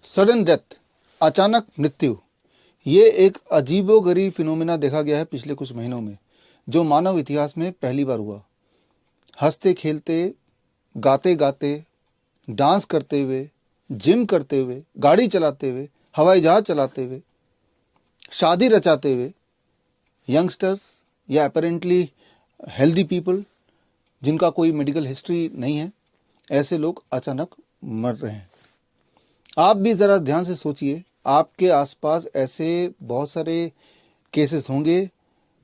Sudden death, अचानक मृत्यु, ये एक अजीबोगरीब फिनोमेना देखा गया है पिछले कुछ महीनों में, जो मानव इतिहास में पहली बार हुआ। हंसते खेलते, गाते गाते, डांस करते हुए, जिम करते हुए, गाड़ी चलाते हुए, हवाई जहाज चलाते हुए, शादी रचाते हुए, यंगस्टर्स या अपेरेंटली हेल्दी पीपल जिनका कोई मेडिकल हिस्ट्री नहीं है, ऐसे लोग अचानक मर रहे हैं। आप भी जरा ध्यान से सोचिए, आपके आसपास ऐसे बहुत सारे केसेस होंगे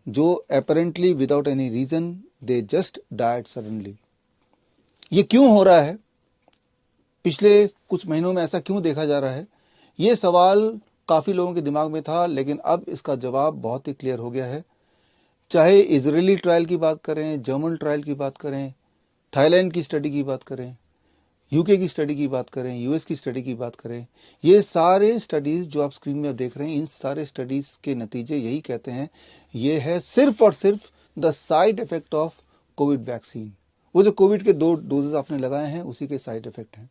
जो apparently without any reason they just died suddenly. ये क्यों हो रहा है? पिछले कुछ महीनों में ऐसा क्यों देखा जा रहा है? ये सवाल काफी लोगों के दिमाग में था, लेकिन अब इसका जवाब बहुत ही क्लियर हो गया है। चाहे इजरायली ट्रायल की बात करें, जर्मन ट्रायल की बात करें, थाईलैंड की स्टडी की बात करें, यूके की स्टडी की बात करें, यूएस की स्टडी की बात करें, ये सारे स्टडीज जो आप स्क्रीन में देख रहे हैं, इन सारे स्टडीज के नतीजे यही कहते हैं, ये है सिर्फ और सिर्फ the side effect of Covid vaccine. वो जो कोविड के 2 डोजेस आपने लगाए हैं, उसी के साइड इफेक्ट हैं।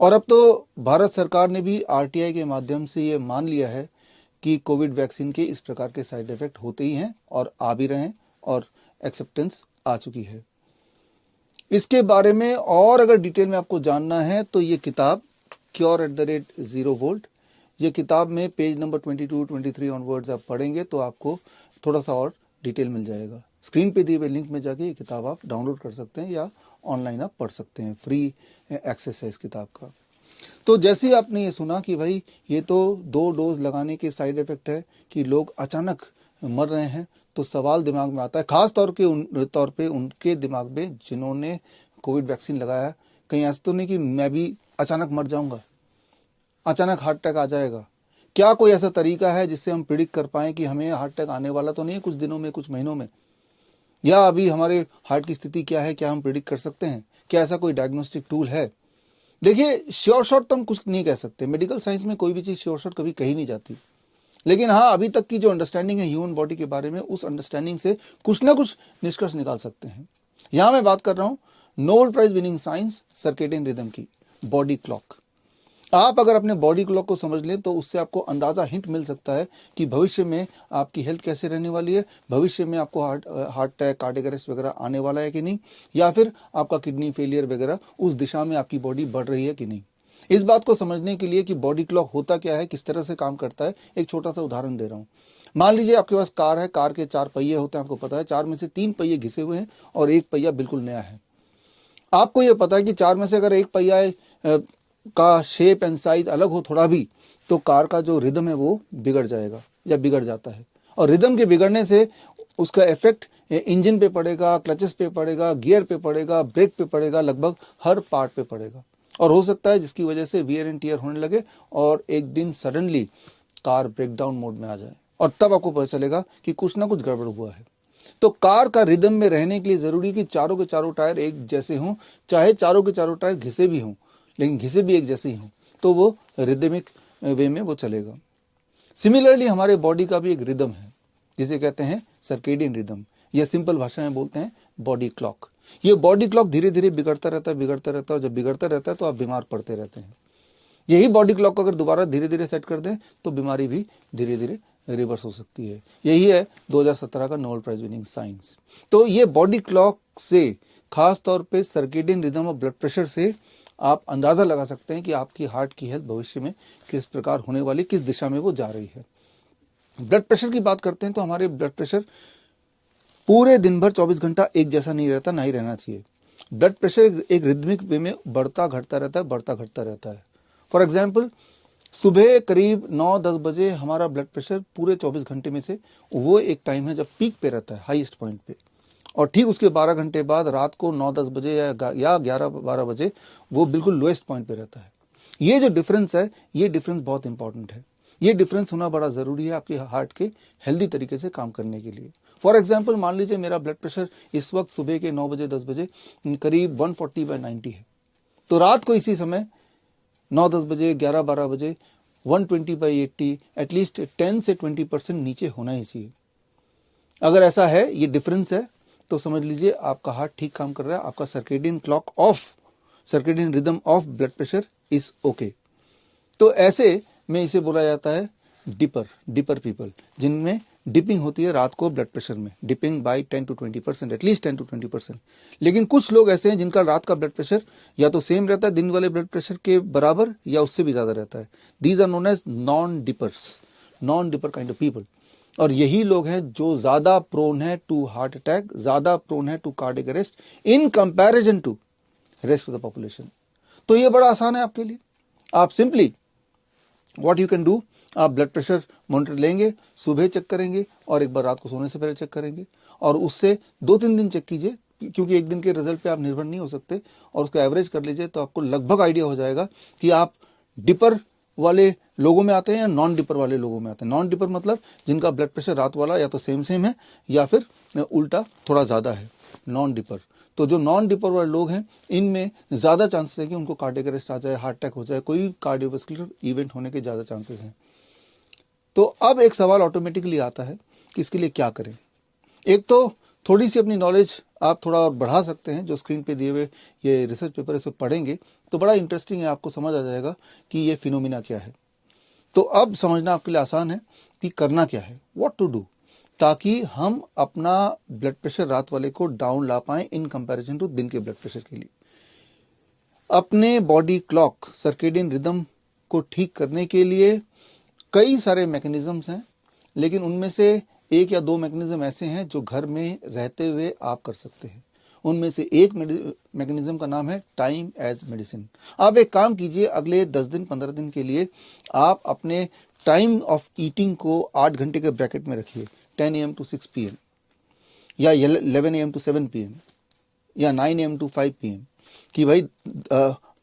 और अब तो भारत सरकार ने भी आरटीआई के माध्यम से ये मान लिया है कि कोविड वैक्सीन के इस प्रकार के साइड इफेक्ट होते ही हैं और आ भी रहे हैं, और एक्सेप्टेंस आ चुकी है। इसके बारे में और अगर डिटेल में आपको जानना है तो ये किताब Cure@0 Volt, ये किताब में पेज नंबर 22-23 ऑनवर्ड्स आप पढ़ेंगे तो आपको थोड़ा सा और डिटेल मिल जाएगा। स्क्रीन पे दिए हुए लिंक में जाके ये किताब आप डाउनलोड कर सकते हैं या ऑनलाइन आप पढ़ सकते हैं, फ्री एक्सेस है इस किताब का। तो जैसे ही आपने ये सुना कि भाई ये तो 2 डोज लगाने के साइड इफेक्ट है कि लोग अचानक मर रहे हैं, तो सवाल दिमाग में आता है, खास तौर पे उनके दिमाग में जिन्होंने कोविड वैक्सीन लगाया। कहीं ऐसा तो नहीं कि मैं भी अचानक मर जाऊंगा, अचानक हार्ट अटैक आ जाएगा? क्या कोई ऐसा तरीका है जिससे हम प्रिडिक्ट कर पाए कि हमें हार्ट अटैक आने वाला तो नहीं है कुछ दिनों में, कुछ महीनों में? या अभी हमारे हार्ट की स्थिति क्या है, क्या हम प्रिडिक्ट कर सकते हैं? क्या ऐसा कोई डायग्नोस्टिक टूल है? देखिए, श्योर शॉट तो हम कुछ नहीं कह सकते, मेडिकल साइंस में कोई भी चीज श्योर शॉट कभी कही नहीं जाती। लेकिन हाँ, अभी तक की जो अंडरस्टैंडिंग है ह्यूमन बॉडी के बारे में, उस अंडरस्टैंडिंग से कुछ ना कुछ निष्कर्ष निकाल सकते हैं। यहां मैं बात कर रहा हूं Nobel prize winning science circadian rhythm की, बॉडी क्लॉक। आप अगर अपने बॉडी क्लॉक को समझ लें तो उससे आपको अंदाजा, हिंट मिल सकता है कि भविष्य में आपकी हेल्थ कैसे रहने वाली है, भविष्य में आपको हार्ट अटैक, कार्डियक अरेस्ट वगैरह आने वाला है कि नहीं, या फिर आपका किडनी फेलियर वगैरह उस दिशा में आपकी बॉडी बढ़ रही है कि नहीं। इस बात को समझने के लिए कि बॉडी क्लॉक होता क्या है, किस तरह से काम करता है, एक छोटा सा उदाहरण दे रहा हूं। मान लीजिए आपके पास कार है, कार के 4 पहिए होते हैं, आपको पता है 4 में से 3 पहिए घिसे हुए हैं और 1 पहिया बिल्कुल नया है। आपको यह पता है कि 4 में से अगर 1 पहिया का शेप एंड साइज अलग हो थोड़ा भी, तो कार का जो रिदम है वो बिगड़ जाएगा या बिगड़ जाता है। और रिदम के बिगड़ने से उसका इफेक्ट इंजन पे पड़ेगा, क्लचेस पे पड़ेगा, गियर पे पड़ेगा, ब्रेक पे पड़ेगा, लगभग हर पार्ट पे पड़ेगा। और हो सकता है जिसकी वजह से वियर एंड टियर होने लगे और एक दिन सडनली कार ब्रेकडाउन मोड में आ जाए, और तब आपको पता चलेगा कि कुछ ना कुछ गड़बड़ हुआ है। तो कार का रिदम में रहने के लिए जरूरी है कि चारों के चारों टायर एक जैसे हों, चाहे चारों के चारों टायर घिसे भी हों, लेकिन घिसे भी एक जैसे ही हों, तो वो रिदमिक वे में वो चलेगा। सिमिलरली हमारे बॉडी का भी एक रिदम है जिसे कहते हैं सर्केडियन रिदम, या सिंपल भाषा में बोलते हैं बॉडी क्लॉक। ये बॉडी क्लॉक धीरे धीरे बिगड़ता रहता है, और जब बिगड़ता रहता है तो आप बीमार पड़ते रहते हैं। यही बॉडी क्लॉक को अगर दोबारा धीरे धीरे सेट कर दें तो बीमारी भी धीरे धीरे रिवर्स हो सकती है। यही है 2017 का नोबेल प्राइज विनिंग साइंस। तो ये बॉडी क्लॉक से, खास तौर पे सर्केडियन रिदम और ब्लड प्रेशर से आप अंदाजा लगा सकते हैं कि आपकी हार्ट की हेल्थ भविष्य में किस प्रकार होने वाली, किस दिशा में वो जा रही है। ब्लड प्रेशर की बात करते हैं तो हमारे ब्लड प्रेशर पूरे दिन भर 24 घंटा एक जैसा नहीं रहता, ना ही रहना चाहिए। ब्लड प्रेशर एक रिदमिक वे में बढ़ता घटता रहता है। फॉर एग्जाम्पल, सुबह करीब 9-10 बजे हमारा ब्लड प्रेशर पूरे 24 घंटे में से वो एक टाइम है जब पीक पे रहता है, हाईएस्ट पॉइंट पे। और ठीक उसके 12 घंटे बाद रात को 9-10 बजे या 11-12 बजे वो बिल्कुल लोएस्ट पॉइंट पे रहता है। ये जो डिफरेंस है, ये डिफरेंस बहुत इंपॉर्टेंट है। ये डिफरेंस होना बड़ा जरूरी है आपके हार्ट के हेल्दी तरीके से काम करने के लिए। फॉर एग्जाम्पल, मान लीजिए मेरा ब्लड प्रेशर इस वक्त सुबह के 9 बजे 10 बजे करीब 140/90 है, तो रात को इसी समय 9-10 बजे 11-12 बजे 120/80 एटलीस्ट 10 से 20% नीचे होना ही चाहिए। अगर ऐसा है, ये डिफरेंस है, तो समझ लीजिए आपका हार्ट ठीक काम कर रहा है, आपका circadian rhythm of blood pressure is okay. तो ऐसे में इसे बोला जाता है डिपर पीपल, जिनमें डिपिंग होती है रात को ब्लड प्रेशर में, dipping by 10 to 20%, at least 10 to 20%। लेकिन कुछ लोग ऐसे हैं जिनका रात का ब्लड प्रेशर या तो सेम रहता है दिन वाले ब्लड प्रेशर के बराबर या उससे भी ज्यादा रहता है। These are known as non dipper kind of people. और यही लोग हैं जो ज्यादा प्रोन है टू हार्ट अटैक, ज्यादा प्रोन है to cardiac arrest in comparison to rest of the population. तो ये बड़ा आसान है आपके लिए। आप simply what you can do, आप ब्लड प्रेशर मॉनिटर लेंगे, सुबह चेक करेंगे और एक बार रात को सोने से पहले चेक करेंगे, और उससे 2-3 दिन चेक कीजिए, क्योंकि एक दिन के रिजल्ट पे आप निर्भर नहीं हो सकते, और उसको एवरेज कर लीजिए तो आपको लगभग आइडिया हो जाएगा कि आप डिपर वाले लोगों में आते हैं या नॉन डिपर वाले लोगों में आते हैं। नॉन डिपर मतलब जिनका ब्लड प्रेशर रात वाला या तो सेम है या फिर उल्टा थोड़ा ज्यादा है, नॉन डिपर। तो जो नॉन डिपर वाले लोग हैं इनमें ज्यादा चांसेस है कि उनको कार्डियक अरेस्ट आ जाए, हार्ट अटैक हो जाए, कोई कार्डियोवास्कुलर इवेंट होने के ज्यादा चांसेस हैं। तो अब एक सवाल ऑटोमेटिकली आता है कि इसके लिए क्या करें। एक तो थोड़ी सी अपनी नॉलेज आप थोड़ा और बढ़ा सकते हैं, जो स्क्रीन पे दिए हुए ये रिसर्च पेपर इसे पढ़ेंगे तो बड़ा इंटरेस्टिंग है, आपको समझ आ जाएगा कि ये फिनोमिना क्या है। तो अब समझना आपके लिए आसान है कि करना क्या है, व्हाट टू डू, ताकि हम अपना ब्लड प्रेशर रात वाले को डाउन ला पाएं इन कंपैरिजन टू दिन के ब्लड प्रेशर के लिए। अपने बॉडी क्लॉक सर्केडियन रिदम को ठीक करने के लिए कई सारे मैकेनिज्म्स हैं, लेकिन उनमें से एक या दो मैकेनिज्म ऐसे हैं जो घर में रहते हुए आप कर सकते हैं। उनमें से एक मैकेनिज्म का नाम है टाइम एज मेडिसिन। आप एक काम कीजिए, अगले 10 दिन 15 दिन के लिए आप अपने टाइम ऑफ ईटिंग को 8 घंटे के ब्रैकेट में रखिए, 10 AM to 6 PM या 11 AM to 7 PM या 9 AM to 5 PM, कि भाई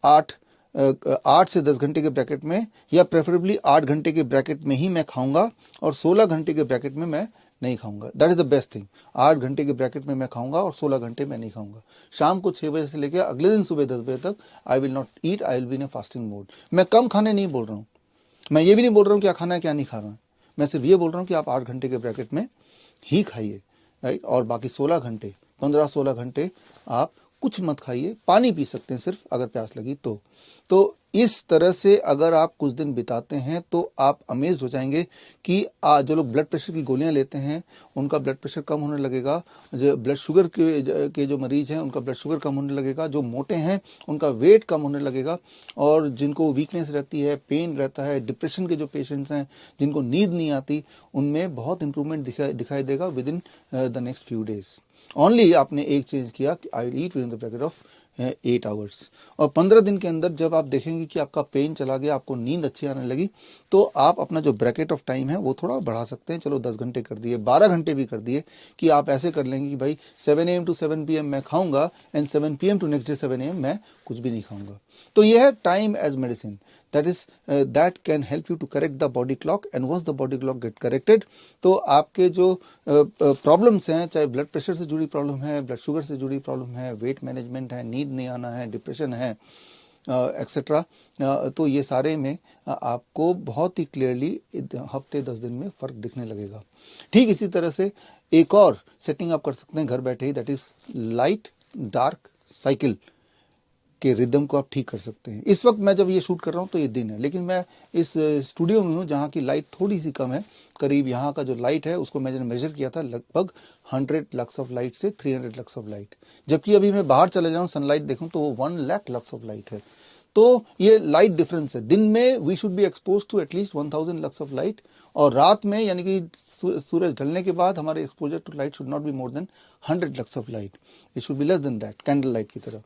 8 से 10 घंटे के ब्रैकेट में, या प्रेफरेबली 8 घंटे के ब्रैकेट में ही मैं खाऊंगा और 16 घंटे के ब्रैकेट में मैं नहीं खाऊंगा। That is the best thing. 8 घंटे के ब्रैकेट में मैं खाऊंगा और 16 घंटे में नहीं खाऊंगा। शाम को 6 बजे से लेकर अगले दिन सुबह 10 बजे तक I will not eat, I will be in fasting mode. मैं कम खाने नहीं बोल रहा हूँ, मैं ये भी नहीं बोल रहा हूँ क्या खाना है क्या नहीं खा रहा हूँ, मैं सिर्फ ये बोल रहा हूँ कि आप 8 घंटे के ब्रैकेट में ही खाइए, राइट। और बाकी 16 घंटे 15-16 घंटे आप कुछ मत खाइए, पानी पी सकते हैं सिर्फ अगर प्यास लगी तो इस तरह से अगर आप कुछ दिन बिताते हैं तो आप अमेज्ड हो जाएंगे कि जो लोग ब्लड प्रेशर की गोलियां लेते हैं उनका ब्लड प्रेशर कम होने लगेगा, जो ब्लड शुगर के जो मरीज हैं उनका ब्लड शुगर कम होने लगेगा, जो मोटे हैं उनका वेट कम होने लगेगा, और जिनको वीकनेस रहती है, पेन रहता है, डिप्रेशन के जो पेशेंट्स हैं जिनको नींद नहीं आती, उनमें बहुत इंप्रूवमेंट दिखाई देगा within the next few days. Only आपने एक चेंज किया कि I eat within the bracket of 8 hours, और 15 दिन के अंदर जब आप देखेंगे कि आपका पेन चला गया, आपको नींद अच्छी आने लगी, तो आप अपना जो ब्रैकेट ऑफ टाइम है वो थोड़ा बढ़ा सकते हैं। चलो 10 घंटे कर दिए, 12 घंटे भी कर दिए, कि आप ऐसे कर लेंगे कि भाई 7 AM to 7 PM मैं खाऊंगा and 7 PM to next day 7 AM मैं कुछ भी नहीं खाऊंगा। तो यह है time as medicine, that can help you to correct the body clock, and once the body clock get corrected, तो आपके जो प्रॉब्लम्स हैं, चाहे ब्लड प्रेशर से जुड़ी प्रॉब्लम है, ब्लड शुगर से जुड़ी प्रॉब्लम है, वेट मैनेजमेंट है, नींद नहीं आना है, डिप्रेशन है, एक्सेट्रा, तो ये सारे में आपको बहुत ही क्लियरली हफ्ते 10 दिन में फर्क दिखने लगेगा। ठीक इसी तरह से एक और सेटिंग आप कर सकते हैं घर बैठे ही, that is light dark cycle के रिदम को आप ठीक कर सकते हैं। इस वक्त मैं जब ये शूट कर रहा हूँ तो ये दिन है, लेकिन मैं इस स्टूडियो में हूँ जहाँ की लाइट थोड़ी सी कम है, करीब यहाँ का जो लाइट है उसको मैंने मेजर किया था, लगभग 100 लक्स ऑफ लाइट से 300 लक्स ऑफ लाइट, जबकि अभी मैं बाहर चले जाऊँ सनलाइट देखूँ तो वो 1 लाख लक्स ऑफ लाइट है। तो ये लाइट डिफरेंस है। दिन में we should be expose to at least 1000 lux of light, और रात में यानी कि सूरज ढलने के बाद हमारे exposure to light should not be more than 100 lux of light, it should be less than that, candle light की तरह।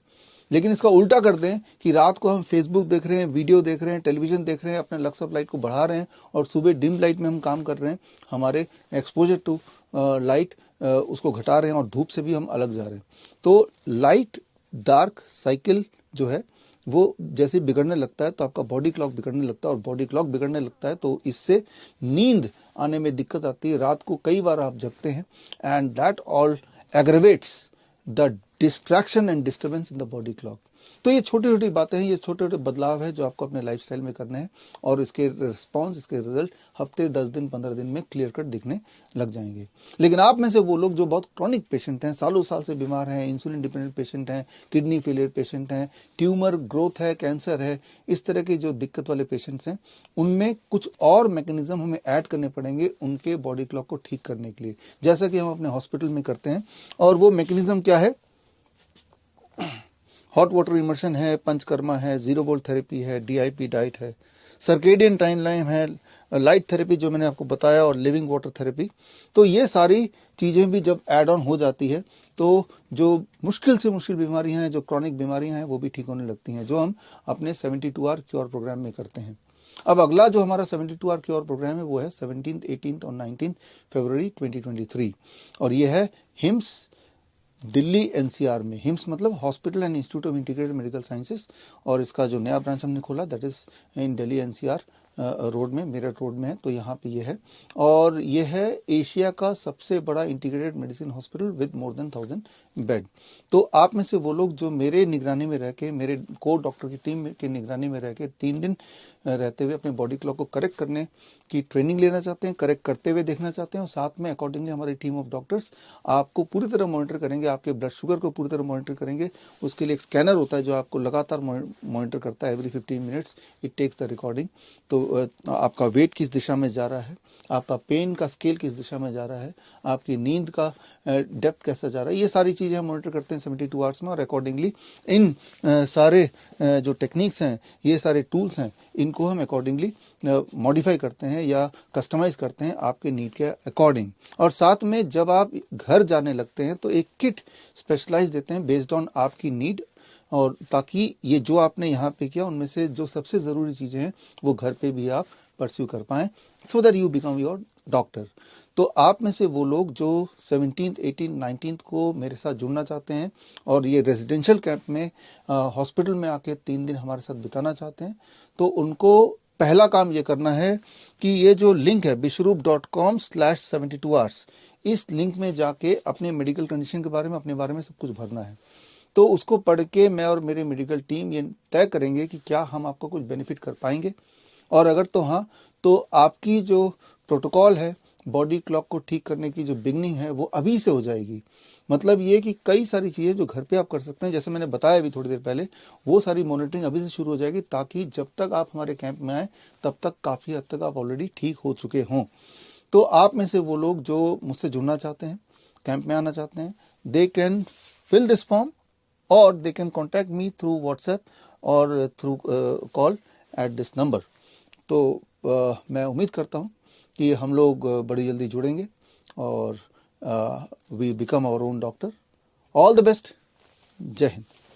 लेकिन इसका उल्टा कर दें कि रात को हम फेसबुक देख रहे हैं, वीडियो देख रहे हैं, टेलीविजन देख रहे हैं, अपने लक्स ऑफ लाइट को बढ़ा रहे हैं, और सुबह डिम लाइट में हम काम कर रहे हैं, हमारे एक्सपोजर टू लाइट उसको घटा रहे हैं, और धूप से भी हम अलग जा रहे हैं। तो लाइट डार्क साइकिल जो है वो जैसे बिगड़ने लगता है तो आपका बॉडी क्लॉक बिगड़ने लगता है, और बॉडी क्लॉक बिगड़ने लगता है तो इससे नींद आने में दिक्कत आती है। रात को कई बार आप जगते हैं, and that all aggravates the distraction and disturbance in the body clock. तो ये छोटी छोटी बातें हैं, ये छोटे छोटे बदलाव है जो आपको अपने लाइफस्टाइल में करने हैं और इसके रिस्पॉन्स, इसके रिजल्ट हफ्ते 10 दिन 15 दिन में क्लियर कट दिखने लग जाएंगे। लेकिन आप में से वो लोग जो बहुत क्रॉनिक पेशेंट हैं, सालों साल से बीमार हैं, इंसुलिन डिपेंडेंट पेशेंट हैं, किडनी फेलियर पेशेंट हैं, ट्यूमर ग्रोथ है, कैंसर है, इस तरह के जो दिक्कत वाले पेशेंट्स हैं, उनमें कुछ और मैकेनिज्म हमें ऐड करने पड़ेंगे उनके बॉडी क्लॉक को ठीक करने के लिए, जैसा कि हम अपने हॉस्पिटल में करते हैं। और वो मैकेनिज्म क्या है? हॉट वाटर इमर्शन है, पंचकर्मा है, जीरो वोल्ट थेरेपी है, DIP डाइट है, सर्केडियन टाइम लाइन है, लाइट थेरेपी जो मैंने आपको बताया, और लिविंग वाटर थेरेपी। तो ये सारी चीजें भी जब ऐड ऑन हो जाती है तो जो मुश्किल से मुश्किल बीमारियां हैं, जो क्रॉनिक बीमारियां हैं, वो भी ठीक होने लगती हैं, जो हम अपने 72 आवर क्योर प्रोग्राम में करते हैं। अब अगला जो हमारा 72 आवर क्योर प्रोग्राम है वो है 17th, 18th और 19th फरवरी 2023, और ये है हिम्स दिल्ली NCR में। हिम्स मतलब hospital and institute of integrated medical sciences, और इसका जो नया ब्रांच हमने खोला that is in Delhi NCR road में, मेरठ रोड में है, तो यहाँ पे ये है। और ये है एशिया का सबसे बड़ा integrated medicine hospital with more than 1000 bed. तो आप में से वो लोग जो मेरे निगरानी में रह के, मेरे को डॉक्टर की टीम की निगरानी में रह के 3 दिन रहते हुए अपने बॉडी क्लॉक को करेक्ट करने की ट्रेनिंग लेना चाहते हैं, करेक्ट करते हुए देखना चाहते हैं, और साथ में अकॉर्डिंगली हमारी टीम ऑफ डॉक्टर्स आपको पूरी तरह मॉनिटर करेंगे, आपके ब्लड शुगर को पूरी तरह मॉनिटर करेंगे। उसके लिए एक स्कैनर होता है जो आपको लगातार मॉनिटर करता है, every 15 minutes it takes the recording. तो आपका वेट किस दिशा में जा रहा है, आपका पेन का स्केल किस दिशा में जा रहा है, आपकी नींद का डेप्थ कैसा जा रहा है, ये सारी चीजें हम मॉनिटर करते हैं 72 आवर्स में। और अकॉर्डिंगली इन सारे जो टेक्निक्स हैं, ये सारे टूल्स हैं, इनको हम अकॉर्डिंगली मॉडिफाई करते हैं या कस्टमाइज करते हैं आपके नीड के अकॉर्डिंग। और साथ में जब आप घर जाने लगते हैं तो एक किट स्पेशलाइज देते हैं बेस्ड ऑन आपकी नीड, और ताकि ये जो आपने यहाँ पे किया उनमें से जो सबसे जरूरी चीजें हैं वो घर पे भी आप परस्यू कर पाएं, so that you become your doctor. तो आप में से वो लोग जो 17th, 18th, 19th को मेरे साथ जुड़ना चाहते हैं और ये रेजिडेंशियल कैंप में हॉस्पिटल में आके 3 दिन हमारे साथ बिताना चाहते हैं, तो उनको पहला काम ये करना है कि ये जो लिंक है bishrup.com/72hours, इस लिंक में जाके अपने मेडिकल कंडीशन के बारे में, अपने बारे में सब कुछ भरना है। तो उसको पढ़ के मैं और मेरी मेडिकल टीम ये तय करेंगे कि क्या हम आपको कुछ बेनिफिट कर पाएंगे, और अगर तो हाँ, तो आपकी जो प्रोटोकॉल है बॉडी क्लॉक को ठीक करने की जो बिगनिंग है वो अभी से हो जाएगी। मतलब ये कि कई सारी चीजें जो घर पे आप कर सकते हैं, जैसे मैंने बताया अभी थोड़ी देर पहले, वो सारी मॉनिटरिंग अभी से शुरू हो जाएगी, ताकि जब तक आप हमारे कैंप में आए तब तक काफी हद तक आप ऑलरेडी ठीक हो चुके हों। तो आप में से वो लोग जो मुझसे जुड़ना चाहते हैं, कैंप में आना चाहते हैं, they can fill this form और they can contact me through WhatsApp और through call at this number. तो मैं उम्मीद करता हूँ कि हम लोग बड़ी जल्दी जुड़ेंगे और we become our own doctor. All the best. Jai Hind.